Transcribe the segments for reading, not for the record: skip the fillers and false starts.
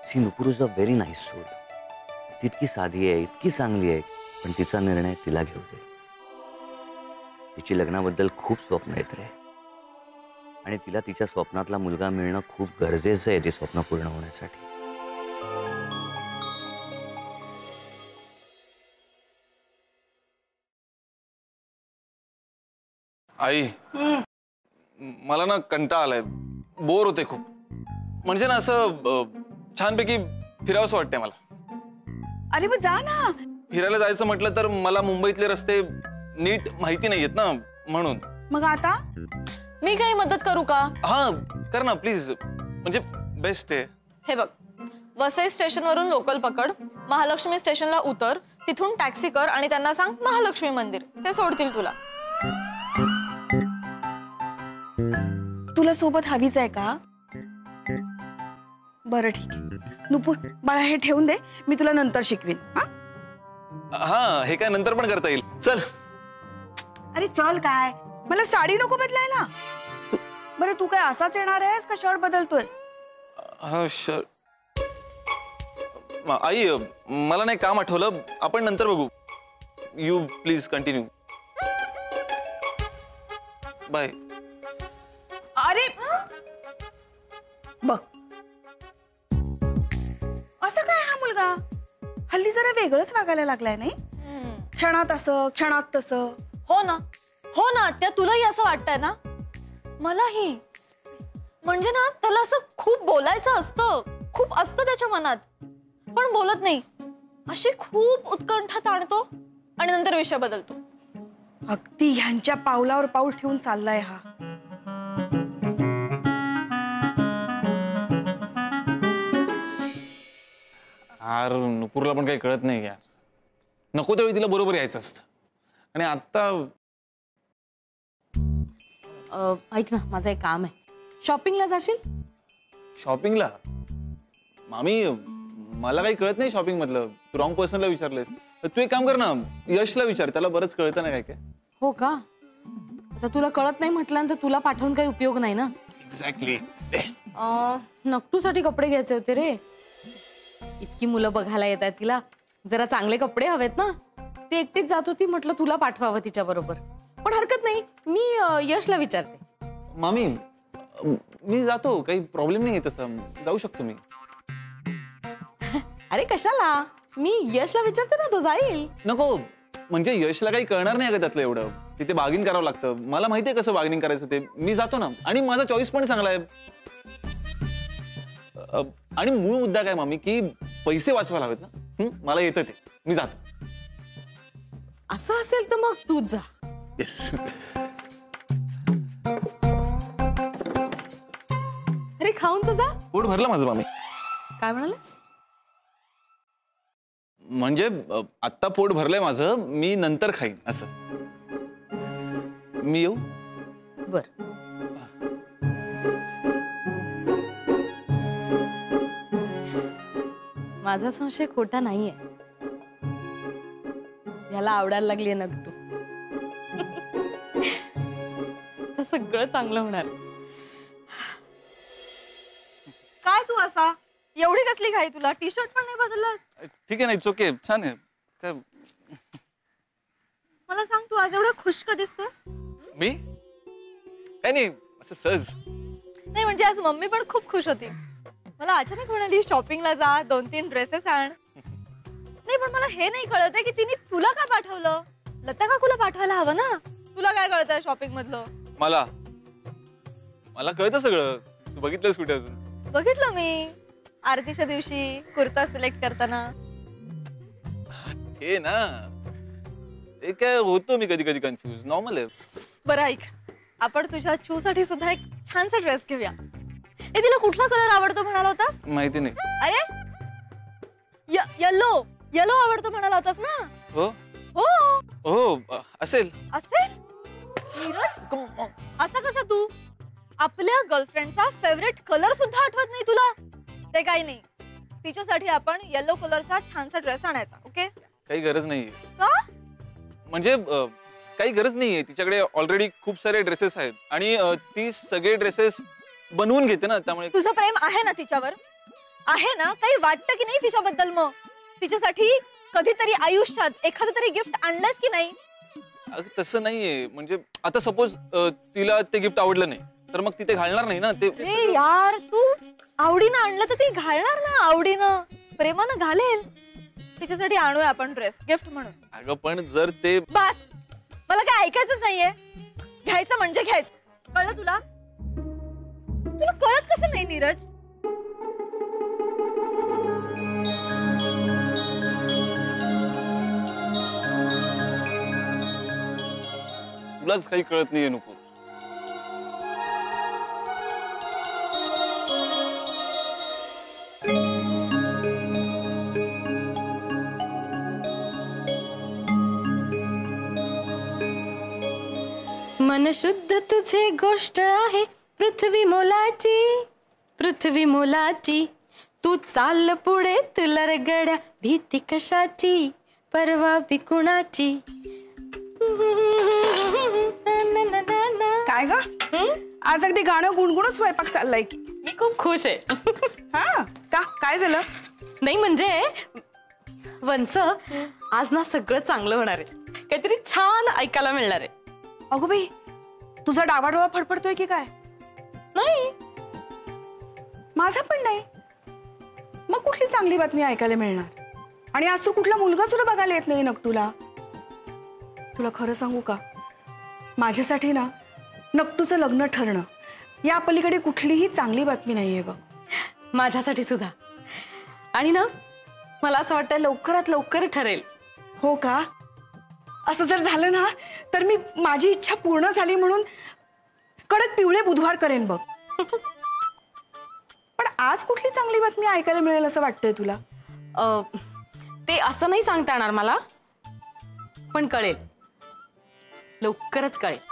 C Nupur is a very nice soul. ती इतकी साधी आहे, इतकी चांगली आहे, पण तिचा निर्णय तिला घेऊ दे. तिची लग्नाबद्दल खूप स्वप्न आहेत रे, आणि तिला तिच्या स्वप्नातला मुलगा मिळणं खूप गरजेचं आहे ते स्वप्न पूर्ण होण्यासाठी. आई, मला ना कंटाळा आलाय, बोर होते खूप. म्हणजे ना असं छानपैकी फिरावंसं वाटतंय मला. अरे मग जा ना. फिरायला जायचं म्हटलं तर मला मुंबईतले रस्ते नीट माहिती नाहीयेत ना, म्हणून. मग आता मी काही मदत करू का? हा कर ना प्लीज, म्हणजे बेस्ट आहे. हे बघ, वसई स्टेशन वरून लोकल पकड, महालक्ष्मी स्टेशनला उतर, तिथून टॅक्सी कर आणि त्यांना सांग महालक्ष्मी मंदिर, ते सोडतील तुला. तुला सोबत हवीच आहे का? बरं ठीक आहे. नुपूर बाळा हे ठेवून दे, मी तुला नंतर शिकवीन. हा हे काय नंतर पण करता येईल. चल. अरे चल काय, मला साडी नको बदलायला. बरं तू काय असाच येणार आहेस का शर्ट बदलतोयस? हा शर्ट. आई मला नाही काम आठवलं, आपण नंतर बघू. You please continue. बाय. अरे बघ, असं काय हा मुलगा हल्ली जरा वेगळंच वागायला लागलाय नाही? क्षणात असं क्षणात तसं. हो ना, हो ना, त्या तुलाही असं वाटतंय ना? मलाही. म्हणजे ना त्याला असं खूप बोलायचं असतं, खूप असतं त्याच्या मनात, पण बोलत नाही. अशी खूप उत्कंठा ताणतो आणि नंतर विषय बदलतो. अगदी ह्यांच्या पावलावर पाऊल ठेवून चाललाय हा. यार नुपूरला पण काही कळत नाही यार. नको त्यावेळी तिला बरोबर यायचं असतं, आणि आता. ऐक ना, माझं एक काम आहे. शॉपिंगला जाशील? शॉपिंगला? मामी मला काही कळत नाही शॉपिंग मधलं. तू रॉंग पर्सनला विचारलंस. तू एक काम कर ना, यशला विचार, त्याला बरंच कळतं ना काय काय. हो का? आता तुला कळत नाही म्हटल्यानंतर तुला पाठवून काही उपयोग नाही ना. एक्झॅक्टली. नकटूसाठी कपडे घ्यायचे होते रे. इतकी मुलं बघायला येत आहेत तिला, जरा चांगले कपडे हवेत ना. ती एकटीच जात होती, म्हटलं तुला पाठवावं तिच्या बरोबर. पण हरकत नाही, मी यशला विचारते. मामी मी जातो, काही प्रॉब्लेम नाही तसं, जाऊ शकतो मी. अरे कशाला, मी यशला विचारते ना, तो जाईल. नको, म्हणजे यशला काही कळणार नाही का त्यातलं एवढं. तिथे बार्गेनिंग करावं लागतं. मला माहितीये कसं बार्गेनिंग करायचं ते. मी जातो ना, आणि माझा चॉईस पण चांगला आहे. आणि मूळ मुद्दा काय मामी, की पैसे वाचवायला हवेत ना. मला येतं ते, मी जातो. असं असेल तर मग तूच जा. येस. अरे खाऊन तर जा. पोट भरलं माझं मामी. काय म्हणालेस? म्हणजे आत्ता पोट भरलंय माझं, मी नंतर खाईन असं. मी येऊ? बर. माझा संशय खोटा नाहीये. ह्याला आवडायला लागली नकटू. तर सगळं चांगलं होणार. काय तू असा, एवढी कसली घाई तुला? टी शर्ट पण नाही बदललास? ठीक आहे ना, इट्स ओके, छान आहे. काय मला सांग, तू आज एवढा खुश का दिसतोस? मी काय नाही, असं सहज. नाही म्हणजे आज मम्मी पण खूप खुश होती. मला अचानक म्हणाली शॉपिंगला जा, 2-3 ड्रेसेस आण. नाही पण मला हे नाही कळत आहे की तिने तुला का पाठवलं. लता काकूला पाठवायला हवं ना. तुला काय कळत आहे शॉपिंग मधलं? मला कळतं सगळं. तू बघितलंस कुठे अजून? बघितलं मी आरतीच्या दिवशी कुर्ता सिलेक्ट करताना. ते ना, ते काय होतो मी कधी कधी कन्फ्यूज, नॉर्मल आहे. बरं ऐक, आपण तुझ्या चू साठी सुद्धा एक छानसा ड्रेस घेऊया. ए तिला कुठला कलर आवडतो म्हणाला होतास? माहिती नाही. अरे येलो येलो आवडतो म्हणाला होतास ना? हो हो हो असेल. असेल? नीरज असं कसं तू? आपल्या गर्लफ्रेंडचा फेवरेट कलर सुद्धा आठवत नाही तुला? ते काही नाही, तिच्यासाठी आपण येलो कलरचा छानसा ड्रेस आणायचा. ओके? काही गरज नाहीये. का? म्हणजे काही गरज नाहीये, तिच्याकडे ऑलरेडी खूप सारे ड्रेसेस आहेत आणि ती सगळे ड्रेसेस बनवून घेते ना, त्यामुळे. तुझं प्रेम आहे ना तिच्यावर? आहे ना, काही वाटतं की नाही तिच्याबद्दल? मग तिच्यासाठी कधीतरी आयुष्यात एखादं तरी गिफ्ट आणलंस की नाही? अगं तसं नाहीये, म्हणजे आता सपोज तिला ते गिफ्ट आवडलं नाही तर मग तिथे घालणार नाही ना ते. ए यार, तू आवडीनं आणलं तर ती घालणार ना, आवडीनं प्रेमानं घालेल. तिच्यासाठी आणूया आपण ड्रेस गिफ्ट म्हणून. अगं पण जर ते बस, मला काय ऐकायचंच नाहीये. घ्यायचं म्हणजे घ्यायचं, कळलं तुला? तुला कळत कसं नाही नीरज? तुलाच काही कळत नाहीये नुपूर. मन शुद्ध तुझे गोष्ट आहे पृथ्वी मोलाची, पृथ्वी मोलाची. तू चाल पुढे तुला रगड्या भीती कशाची, परवा बिकुणाची. काय ग आज अगदी गाणं गुणगुणच स्वयंपाक चाललाय की? मी खूप खुश आहे. हा का, काय झालं? नाही म्हणजे वंस, आज ना सगळं चांगलं होणार आहे. काहीतरी छान ऐकायला मिळणार आहे. अगो बाई, तुझा डावा डोळा फडफडतोय की काय? नाही, माझा पण नाही. मग कुठली चांगली बातमी ऐकायला मिळणार? आणि आज तू कुठला मुलगा सुद्धा बघायला येत नाही नकटूला. तुला खरं सांगू का, माझ्यासाठी ना नकटूचं लग्न ठरणं या पलीकडे कुठलीही चांगली बातमी नाहीये बघ. माझ्यासाठी सुद्धा. आणि ना मला असं वाटतं लवकरात लवकर ठरेल. हो का? असं जर झालं ना तर मी माझी इच्छा पूर्ण झाली म्हणून कडक पिवळे बुधवार करेन बघ. पण आज कुठली चांगली बातमी ऐकायला मिळेल असं वाटतंय तुला? ते असं नाही सांगता येणार मला, पण कळेल, लवकरच कळेल.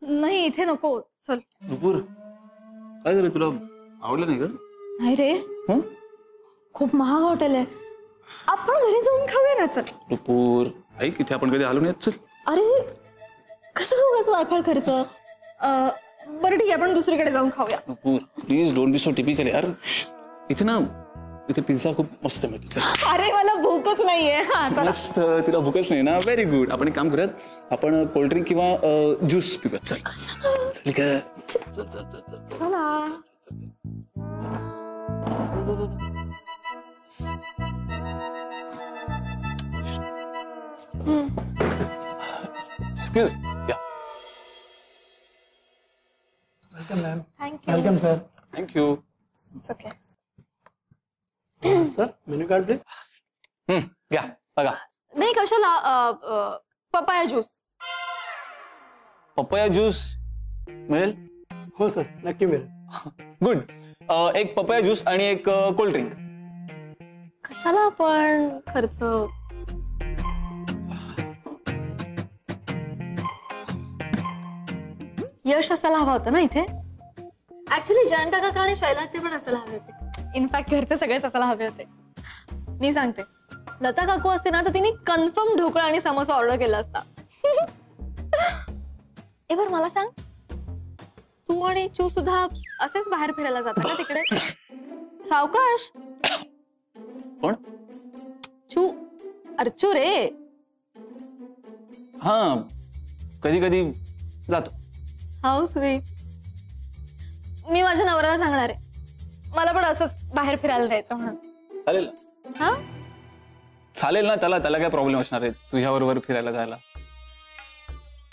नाही, इथे नको. चल. नुपूर काय झालं, तुला आवडलं नाही का? नाही रे, हं? खूप महाग हॉटेल आहे. आपण घरी जाऊन खाऊया ना. चल. नुपूर ऐक, इथे आपण कधी आलो नाही. चल. अरे कसं उगाच वायफळ खर्च. बरं ठीक आहे, आपण दुसरीकडे जाऊन खाऊया. Nupur please don't be so typical यार. इथे ना, इथे पिझ्झा खूप मस्त मिळतो. चल. अरे मला भूकच नाहीये. हा, चला. मस्त. तिला भूकच नाही ना? Very good. आपण एक काम करूयात, आपण कोल्ड्रिंक किंवा ज्यूस पिऊयात. चल चल का. चल चल चल चल चल. चला. Excuse me. Yeah. Welcome, ma'am. Thank you. Welcome, sir. Thank you. It's okay. Sir, menu card, please. घ्या बघा. नाही, कशाला? Papaya juice. पपया ज्यूस मिळेल? हो सर, नक्की मिळेल. गुड. एक पपया ज्यूस आणि एक कोल्ड ड्रिंक. कशाला आपण खर्च? यश असायला हवा होता ना इथे. ऍक्च्युली जयंत काका आणि शैलात ते पण असायला हवे होते. इनफॅक्ट घरचे सगळेच असायला हवे होते. मी सांगते, लता काकू असते ना तर तिने कन्फर्म ढोकळा आणि समोसा ऑर्डर केला असता. ए बर मला सांग, तू आणि चू सुद्धा असेच बाहेर फिरायला जाता ना तिकडे? सावकाश. कोण? चू. अर्चू रे. हा, कधी कधी जातो. How sweet. मी माझ्या नवऱ्याला सांगणार आहे, मला पण असंच बाहेर फिरायला जायचं म्हणून. चालेल. हा, चालेल ना. त्याला काय प्रॉब्लेम असणार आहे तुझ्या बरोबर फिरायला जायला?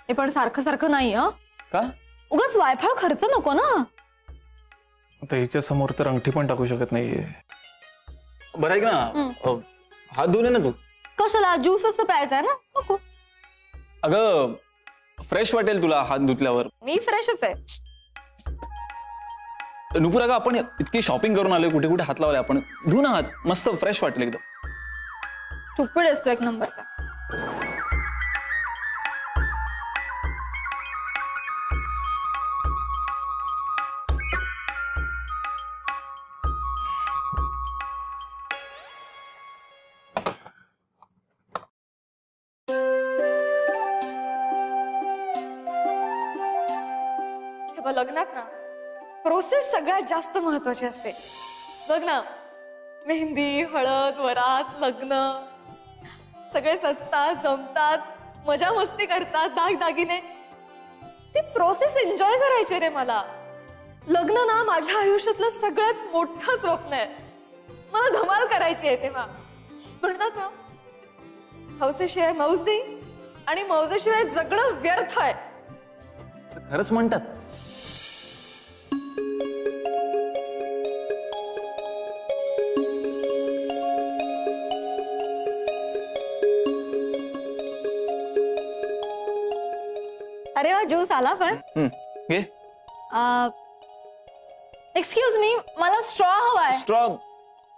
हे पण सारखं सारखं नाही. हं, का? उगाच वायफळ खर्च नको ना. आता हिच्या समोर तर अंगठी पण टाकू शकत नाहीये. बरं ऐक ना, हात धुवून ये ना तू. कशाला? ज्यूसच तर प्यायचा आहे ना. नको. अगं फ्रेश वाटेल तुला हात धुतल्यावर. मी फ्रेशच आहे. नुपूर अगं, आपण इतकी शॉपिंग करून आलोय, कुठे कुठे हात लावले आपण. धु ना हात, मस्त फ्रेश वाटेल एकदम. स्टुपिड असतो एक नंबरचा. बघ, लग्नात ना प्रोसेस सगळ्यात जास्त महत्वाची असते. बघ ना, मेहंदी, हळद, वरात, लग्न, सगळे सजतात, जमतात, मजा मस्ती करतात, दागदागिने. ती प्रोसेस एन्जॉय करायची रे मला. लग्न ना माझ्या आयुष्यातलं सगळ्यात मोठं स्वप्न आहे. मला धमाल करायची आहे तेव्हा. म्हणतात ना, हौसेशिवाय मौज नाही आणि मौजेशिवाय जगणं व्यर्थ आहे. खरंच म्हणतात. अरे वा, ज्यूस आला पण. घे. एक्सक्यूज मी, मला स्ट्रॉ हवाय. स्ट्रॉ?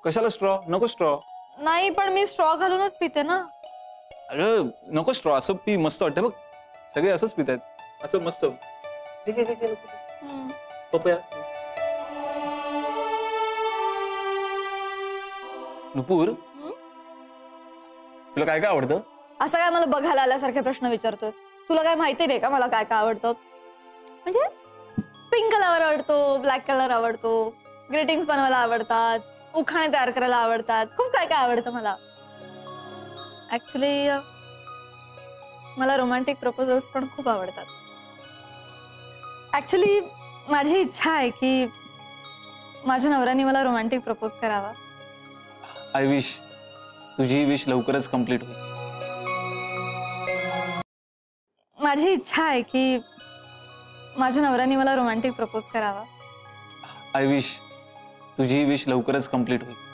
कशाला स्ट्रॉ? नको स्ट्रॉ. नाही, पण मी स्ट्रॉ घालूनच पिते ना. अगं नको स्ट्रॉ, असं पी, मस्त वाटतं बघ. सगळे असंच पितायत, असं मस्त. ठीक आहे. पपया. नुपूर, तुला काय काय आवडतं? असं काय मला बघायला आल्यासारखे प्रश्न विचारतोस? तुला काय माहिती नाही का मला काय काय आवडतं? म्हणजे पिंक कलर आवडतो, ब्लॅक कलर आवडतो, ग्रीटिंग्स बनवायला आवडतात, उखाणे तयार करायला आवडतात, खूप काय काय आवडतं मला. ऍक्च्युली मला रोमॅन्टिक प्रपोजल्स पण खूप आवडतात. ऍक्च्युली माझी इच्छा आहे की माझ्या नवऱ्याने मला रोमॅन्टिक प्रपोज करावा. आय विश तुझी विश लवकरच कम्प्लीट होईल. माझी इच्छा आहे की माझ्या नवऱ्याने मला रोमॅन्टिक प्रपोज करावा. आय विश तुझी विश लवकरच कम्प्लीट होईल.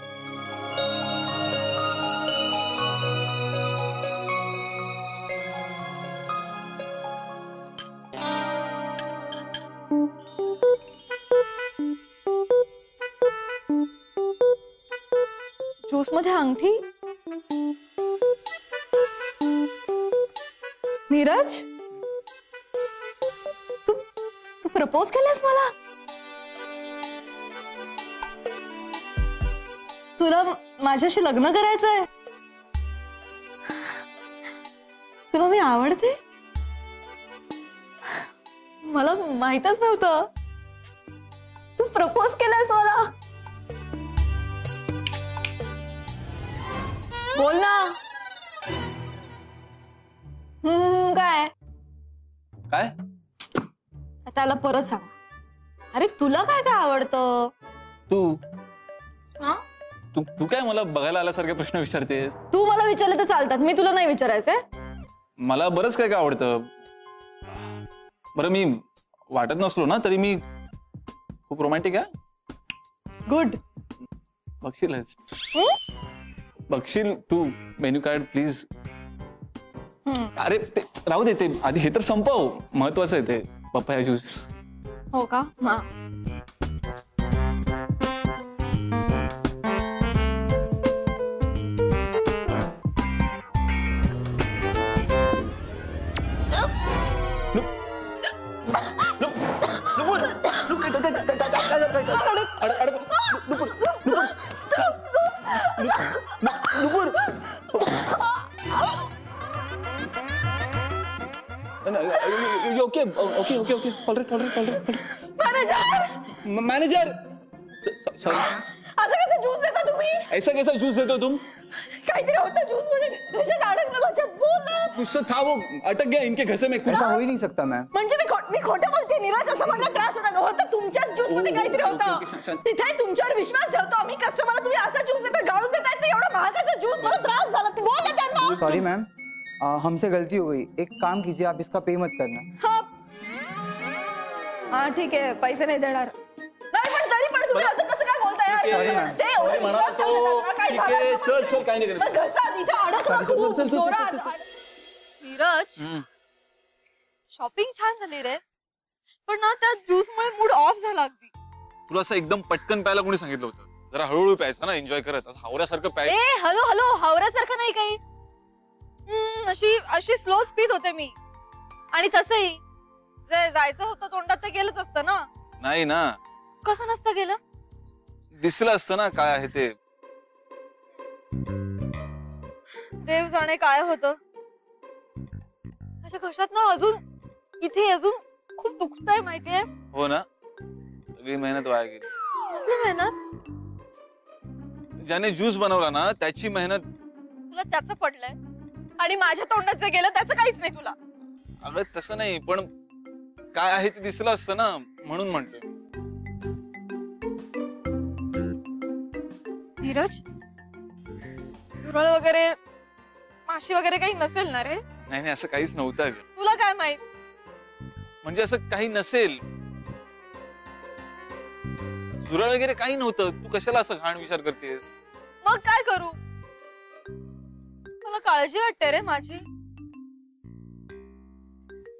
ज्यूस मध्ये अंगठी. नीरज, तू तू प्रपोज केलंस मला? तुला माझ्याशी लग्न करायचंय? तुला मी आवडते? मला माहीतच नव्हतं. तू प्रपोज केलंस मला? बोल ना. काय काय? त्याला परत सांग. अरे तुला काय काय आवडतं? तू हा? तू तू काय मला बघायला आल्यासारखे प्रश्न विचारतेस? तू मला विचारले तर चालतात, मी तुला नाही विचारायचंय. मला बरंच काय काय आवडतं. बरं, मी वाटत नसलो ना तरी मी खूप रोमॅन्टिक आहे. गुड. बघशीलच. बघशील तू. Menu card please. अरे ते राहू दे, ते आधी हे तर संपव. महत्वाचं आहे ते पपया ज्यूस. हो का? हा. Okay okay okay okay alright. Manager sorry. असं कसं ज्यूस देता तुम्ही? ऐसा कैसा जूस देते हो तुम? काहीतरी होतं ज्यूस मध्ये. घशात अडकलं माझ्या. बोल ना. कुछ तो था, वो अटक गया इनके घसे में. ऐसा हो ही नहीं सकता मैम. म्हणजे मी खोटं बोलते नीरज. असं मला त्रास होता तुमच्याच ज्यूस मध्ये काहीतरी होतं. तिथे तुमच्यावर विश्वास ठेवतो आम्ही कस्टमरला. तुम्ही असा ज्यूस देता, गाळून देताय. ते एवढा महागाचा ज्यूस. मला त्रास झाला. तू बोल ना त्यांना. सॉरी मैम, हमसे गलती हो गई. एक काम कीजिए, आप इसका पे मत करना. हा ठीक आहे, पैसे नाही देणार. नाही पण तरी पण तुम्ही असं कसं काय बोलताय? Sorry, ma'am. ते एवढं विश्वास ठेवतात ना, काय ठीक झालं आहे, असतं चल काय नाही मग घसात इथे अडकला खूप जोरात. नीरज, शॉपिंग छान झाली रे, पण ना त्या ज्यूस मुळे मूड ऑफ झाला अगदी. तुला असं एकदम पटकन प्यायला कोणी सांगितलं होतं? जरा हळूहळू प्यायचं ना, एन्जॉय करत. असं हावऱ्यासारखं प्यायचं. ए हॅलो हॅलो, हावऱ्यासारखं नाही काही. अशी अशी स्लोच पीत होते मी. आणि तसंही जे जायचं होतं तोंडात ते गेलंच असतं ना. नाही ना, कसं नसतं गेलं? दिसलं असतं ना काय आहे ते. देव जाणे काय होतं. माझ्या घशात ना अजून इथे अजून खूप दुखतंय माहितीये. हो ना, सगळी मेहनत वाया गेली. कसली मेहनत? ज्याने ज्यूस बनवला ना त्याची मेहनत. तुला त्याचं पडलंय आणि माझ्या तोंडात जे गेलं त्याचं काहीच नाही तुला. अगं तसं नाही, पण काय आहे ते दिसलं असतं ना, म्हणून म्हणतोय. नीरज, झुरळ वगैरे माशी वगैरे काही नसेल ना रे? नाही असं काहीच नव्हतं अगं. तुला काय माहित? म्हणजे असं काही नसेल, झुरळ वगैरे काही नव्हतं. तू कशाला असं घाण विचार करतेस? मग काय करू? मला काळजी वाटते रे माझी.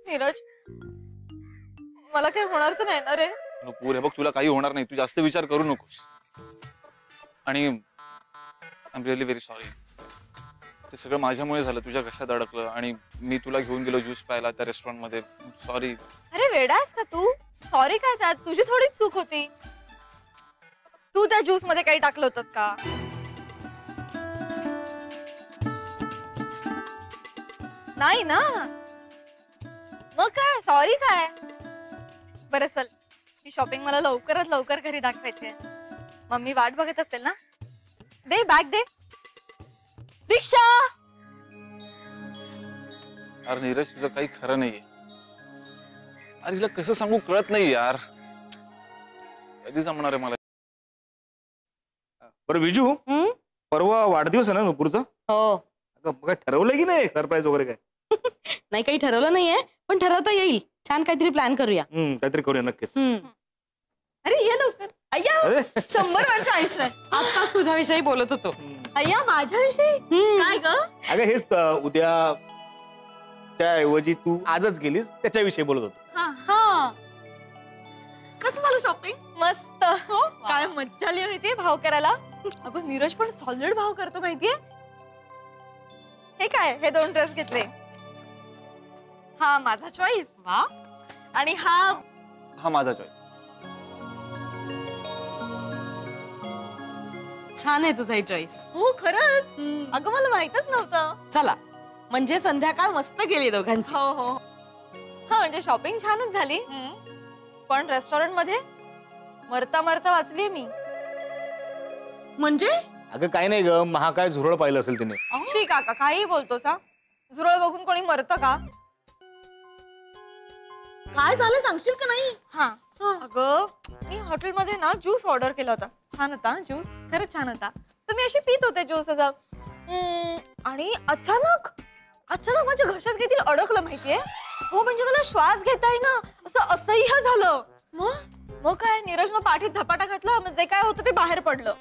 नीरज, मला काही होणार तर नाही ना रे? नको रे, बघ तुला काही होणार नाही. तू जास्त विचार करू नकोस. आणि I am really very sorry. ते सगळं माझ्यामुळे झालं. तुझ्या घशात अडकलं आणि मी तुला घेऊन गेलो ज्यूस प्यायला त्या रेस्टॉरंट मध्ये. सॉरी. अरे वेडा आहेस का तू? सॉरी काय त्यात? तुझी थोडीच चूक होती. तू त्या ज्यूस मध्ये काही टाकलं होतंस का? नाही ना. मग काय सॉरी काय? बरं चल, ही शॉपिंग मला लवकरात लवकर घरी दाखवायची आहे. मम्मी वाट बघत असेल ना. दे बॅग दे. दीक्षा, अरे नीरज, तुझं काही खरं नाहीये. अरे हिला कसं सांगू कळत नाही यार. कधी जमणार आहे मला? बरं विजू, परवा वाढदिवस आहे ना नुपूरचा? हो. काय ठरवलं की नाही सरप्राईज वगैरे काय? नाही काही ठरवलं नाहीये, पण ठरवता येईल. छान काहीतरी प्लॅन करूया. काहीतरी करूया नक्कीच. अरे ये लवकर. अय्या, 100 वर्ष आयुष्य. आत्ताच तुझ्याविषयी बोलत होतो. अय्या, माझ्याविषयी काय ग? अगं हेच उद्या त्याऐवजी तू आजच गेलीस त्याच्याविषयी बोलत होतो. हा. कसं झालं शॉपिंग? मस्त. काय मज्जा आली माहितीये भाव करायला. अगं नीरज पण सॉलिड भाव करतो माहितीये. हे काय, हे 2 ड्रेस घेतले. हा माझा चॉईस. वा. आणि हा माझा चॉईस. छान आहे तुझा चॉईस. हो खरंच. अगं मला माहितच नव्हतं. चला, म्हणजे संध्याकाळ मस्त गेली दोघांची. हो हो. हा म्हणजे शॉपिंग छानच झाली, पण रेस्टॉरंट मध्ये मरता मरता वाचली मी. म्हणजे अगं काय नाही ग, महाकाय झुरळ पाहिलं असेल तिने. शी काका, काही बोलतोस हा? झुरळ बघून कोणी मरतं का? काय झालं सांगशील का नाही? हा. अगं मी हॉटेलमध्ये ना ज्यूस ऑर्डर केला होता. छान होता ज्यूस, खरंच छान होता. तर मी अशी पित होते ज्यूस असं, आणि अचानक माझ्या घशात काहीतरी अडकलं माहितीये. हो म्हणजे मला श्वास घेता येईना, असं असह्य झालं. मग काय, नीरजनं पाठीत धपाटा घातला, जे काय होतं ते बाहेर पडलं.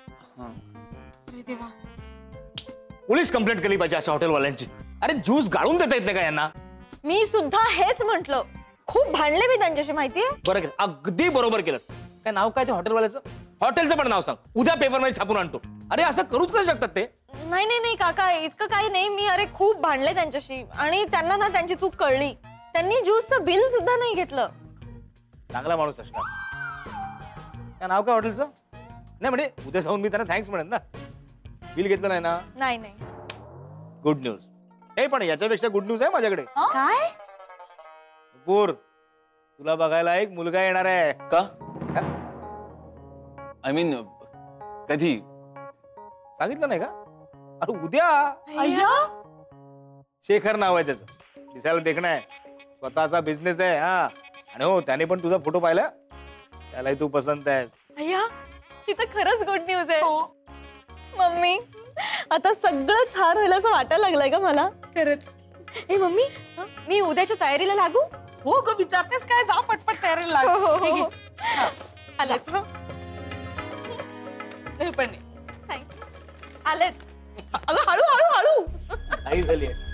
पोलीस कंप्लेंट केली पाहिजे अशा हॉटेलवाल्यांची. अरे ज्यूस गाळून देता येत नाही का यांना? मी सुद्धा हेच म्हंटल. खूप भांडले मी त्यांच्याशी माहितीये. बरं, अगदी बरोबर केलंस. काय नाव काय ते हॉटेलवाल्याचं? हॉटेलचं पण नाव सांग, उद्या पेपर मध्ये छापून आणतो. अरे असं करूच का शकतात ते? नाही नाही नाही काका, इतकं काही नाही. मी खूप भांडले त्यांच्याशी आणि त्यांना ना त्यांची चूक कळली. त्यांनी ज्यूसचं बिल सुद्धा नाही घेतलं. चांगला माणूस असणार. काय नाव काय हॉटेलचं? नाही म्हणजे उद्या जाऊन मी त्यांना थँक्स म्हणेन ना. बिल घेतलं नाही ना? नाही नाही. Good news. हे पण याच्यापेक्षा गुड न्यूज आहे माझ्याकडे. काय? नुपूर, तुला बघायला एक मुलगा येणार आहे. का? आय मीन कधी? सांगितलं नाही का? अरे उद्या. अय्या. शेखर नाव आहे त्याचं. दिसायला देखणं आहे, स्वतःचा बिझनेस आहे. हा, आणि हो त्याने पण तुझा फोटो पाहिला, त्यालाही तू पसंत आहेस. अय्या, ही तर खरंच गुड न्यूज आहे. मम्मी, आता सगळं छान होईल असं वाटायला लागलंय का मला खरंच. ए मम्मी, मी उद्याच्या तयारीला लागू? हो ग, विचारतेस काय? जा पटपट तयारीला हो, हो, लाग. हो. आलेच. हे पण नाही. आलेच. अगं हळू हळू हळू. काही झाली आहे.